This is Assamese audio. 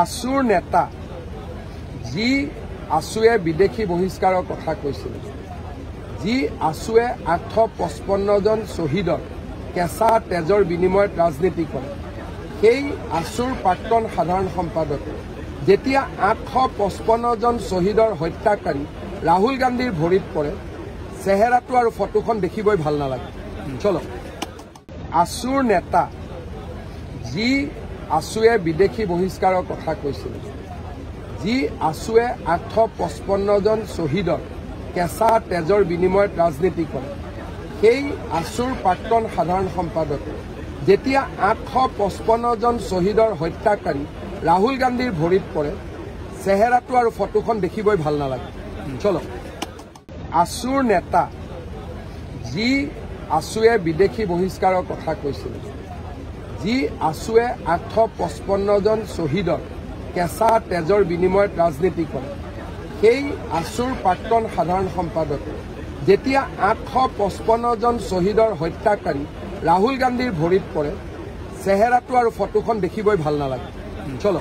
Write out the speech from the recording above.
আছুৰ নেতা যি আছুৱে বিদেশী বহিষ্কাৰৰ কথা কৈছিল, যি আছুৱে 855 জন শ্বহীদৰ কেঁচা তেজৰ বিনিময়ত ৰাজনীতি কৰে, সেই আছুৰ প্ৰাক্তন সাধাৰণ সম্পাদক যেতিয়া 855 জন শ্বহীদৰ হত্যাকাৰী ৰাহুল গান্ধীৰ ভৰিত পৰে, চেহেৰাটো আৰু ফটোখন দেখিবই ভাল নালাগে। চলো, আছুৰ নেতা যি আছুৱে বিদেশী বহিষ্কাৰৰ কথা কৈছিল, যি আছুৱে 855 জন শ্বহীদৰ কেঁচা তেজৰ বিনিময়ত ৰাজনীতি কৰে, সেই আছুৰ প্ৰাক্তন সাধাৰণ সম্পাদক যেতিয়া 855 জন শ্বহীদৰ হত্যাকাৰী ৰাহুল গান্ধীৰ ভৰিত পৰে, চেহেৰাটো আৰু ফটোখন দেখিবই ভাল নালাগে। চলো, আছুৰ নেতা যি আছুৱে বিদেশী বহিষ্কাৰৰ কথা কৈছিল, যি আছুৱে 855 জন শ্বহীদৰ কেঁচা তেজৰ বিনিময়ত ৰাজনীতি কৰে, সেই আছুৰ প্ৰাক্তন সাধাৰণ সম্পাদক যেতিয়া 855 জন শ্বহীদৰ হত্যাকাৰী ৰাহুল গান্ধীৰ ভৰিত পৰে, চেহেৰাটো আৰু ফটোখন দেখিবই ভাল নালাগে। চলো।